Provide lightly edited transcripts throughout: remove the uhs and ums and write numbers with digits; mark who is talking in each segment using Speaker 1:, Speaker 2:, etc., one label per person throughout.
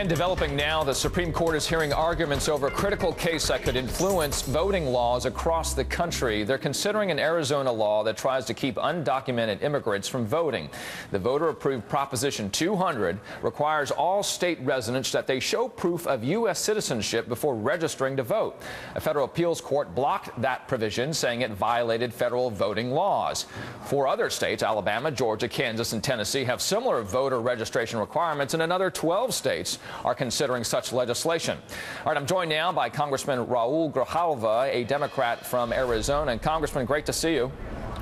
Speaker 1: And developing now, the Supreme Court is hearing arguments over a critical case that could influence voting laws across the country. They're considering an Arizona law that tries to keep undocumented immigrants from voting. The voter-approved Proposition 200 requires all state residents that they show proof of U.S. citizenship before registering to vote. A federal appeals court blocked that provision, saying it violated federal voting laws. Four other states, Alabama, Georgia, Kansas, and Tennessee, have similar voter registration requirements, and another 12 states are considering such legislation. All right, I'm joined now by Congressman Raul Grijalva, a Democrat from Arizona. And Congressman, great to see you.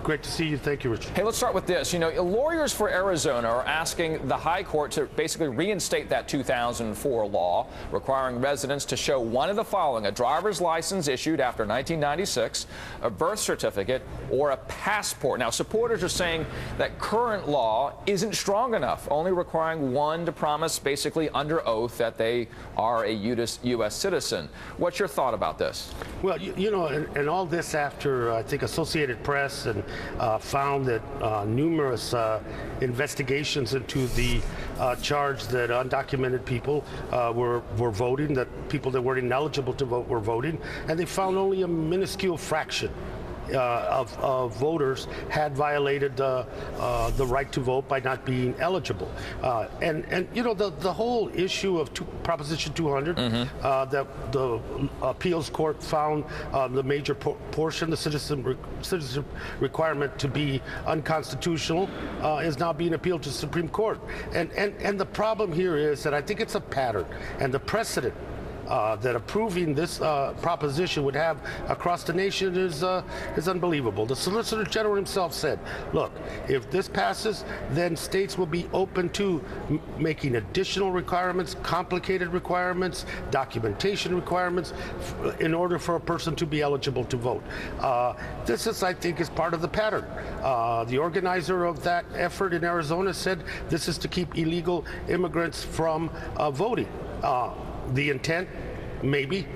Speaker 2: Great to see you. Thank you, Richard.
Speaker 1: Hey, let's start with this. You know, lawyers for Arizona are asking the high court to basically reinstate that 2004 law requiring residents to show one of the following: a driver's license issued after 1996, a birth certificate, or a passport. Now, supporters are saying that current law isn't strong enough, only requiring one to promise basically under oath that they are a U.S. citizen. What's your thought about this?
Speaker 2: Well, you know, and all this after, I think, Associated Press and found that numerous investigations into the charge that undocumented people were voting, that people that weren't ineligible to vote were voting, and they found only a minuscule fraction of voters had violated the right to vote by not being eligible. And you know, the whole issue of Proposition 200, that the appeals court found the major portion, the citizenship requirement, to be unconstitutional, is now being appealed to the Supreme Court. And the problem here is that I think it's a pattern, and the precedent that approving this proposition would have across the nation is unbelievable. The Solicitor General himself said, look, if this passes, then states will be open to making additional requirements, complicated requirements, documentation requirements, in order for a person to be eligible to vote. This is, I think, is part of the pattern. The organizer of that effort in Arizona said this is to keep illegal immigrants from voting. The intent, maybe.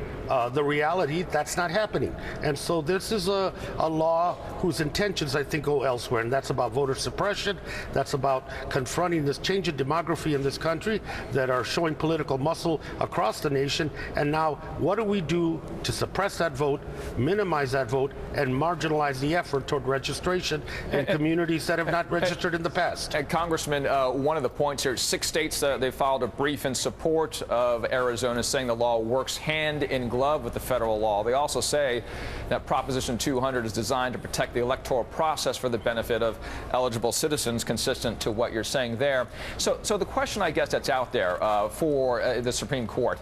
Speaker 2: The reality, that's not happening. And so this is a law whose intentions, I think, go elsewhere. And that's about voter suppression. That's about confronting this change in demography in this country that are showing political muscle across the nation. And now, what do we do to suppress that vote, minimize that vote, and marginalize the effort toward registration in communities that have not registered in the past?
Speaker 1: And Congressman, one of the points here, 6 states, they filed a brief in support of Arizona, saying the law works hand in glove with the federal law. They also say that Proposition 200 is designed to protect the electoral process for the benefit of eligible citizens, consistent to what you're saying there. So the question, I guess, that's out there for the Supreme Court,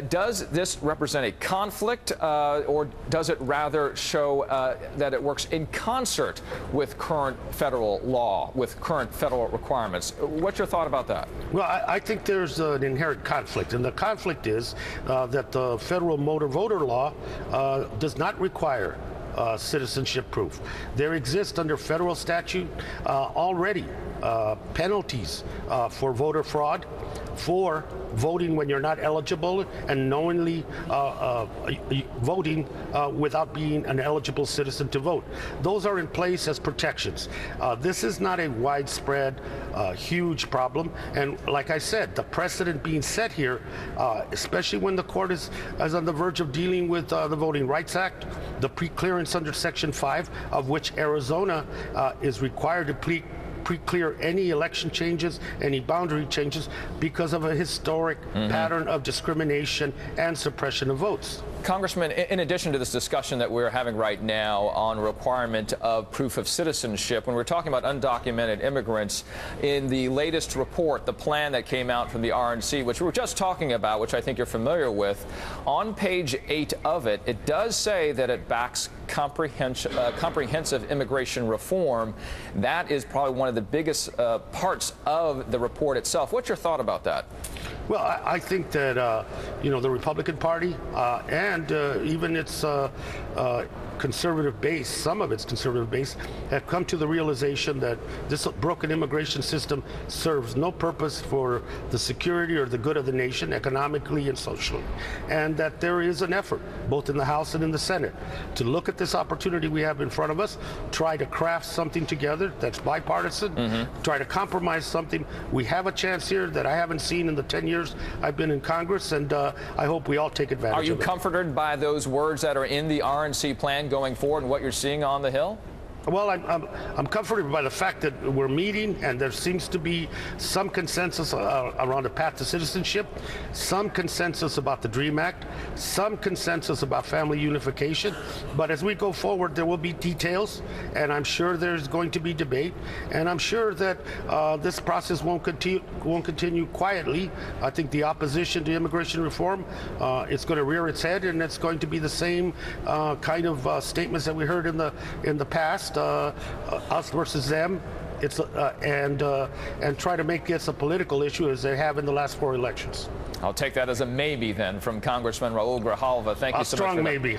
Speaker 1: does this represent a conflict, or does it rather show that it works in concert with current federal law, with current federal requirements? What's your thought about that?
Speaker 2: Well, I think there's an inherent conflict, and the conflict is that the federal motor voter law does not require citizenship proof. There exist under federal statute already penalties for voter fraud, for voting when you're not eligible, and knowingly voting without being an eligible citizen to vote. Those are in place as protections. This is not a widespread, huge problem. And like I said, the precedent being set here, especially when the court is on the verge of dealing with the Voting Rights Act, the pre-clearance under Section 5, of which Arizona is required to pre-clear any election changes, any boundary changes, because of a historic pattern of discrimination and suppression of votes.
Speaker 1: Congressman, in addition to this discussion that we're having right now on requirement of proof of citizenship, when we're talking about undocumented immigrants, in the latest report, the plan that came out from the RNC, which we were just talking about, which I think you're familiar with, on page 8 of it, it does say that it backs comprehensive immigration reform. That is probably one of the biggest parts of the report itself. What's your thought about that?
Speaker 2: Well, I think that, you know, the Republican Party and even its conservative base, some of its conservative base, have come to the realization that this broken immigration system serves no purpose for the security or the good of the nation, economically and socially, and that there is an effort, both in the House and in the Senate, to look at this opportunity we have in front of us, try to craft something together that's bipartisan, try to compromise something. We have a chance here that I haven't seen in the 10 years I've been in Congress, and I hope we all take advantage of it.
Speaker 1: Are you comforted by those words that are in the RNC plan going forward and what you're seeing on the Hill?
Speaker 2: Well, I'm comforted by the fact that we're meeting, and there seems to be some consensus around a path to citizenship, some consensus about the DREAM Act, some consensus about family unification. But as we go forward, there will be details, and I'm sure there's going to be debate, and I'm sure that this process won't continue quietly. I think the opposition to immigration reform, it's going to rear its head, and it's going to be the same kind of statements that we heard in the past. Us versus them. It's and try to make this a political issue as they have in the last 4 elections.
Speaker 1: I'll take that as a maybe then from Congressman Raul Grijalva. Thank you so much.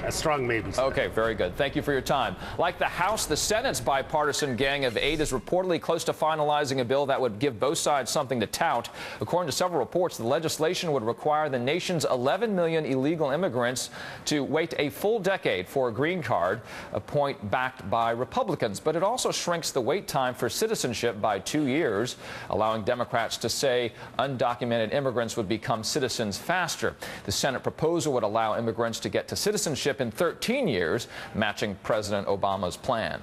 Speaker 2: A strong maybe.
Speaker 1: Okay, very good. Thank you for your time. Like the House, the Senate's bipartisan gang of 8 is reportedly close to finalizing a bill that would give both sides something to tout. According to several reports, the legislation would require the nation's 11 million illegal immigrants to wait a full decade for a green card, a point backed by Republicans. But it also shrinks the wait time for citizenship by 2 years, allowing Democrats to say undocumented immigrants would become citizens faster. The Senate proposal would allow immigrants to get to citizenship in 13 years, matching President Obama's plan.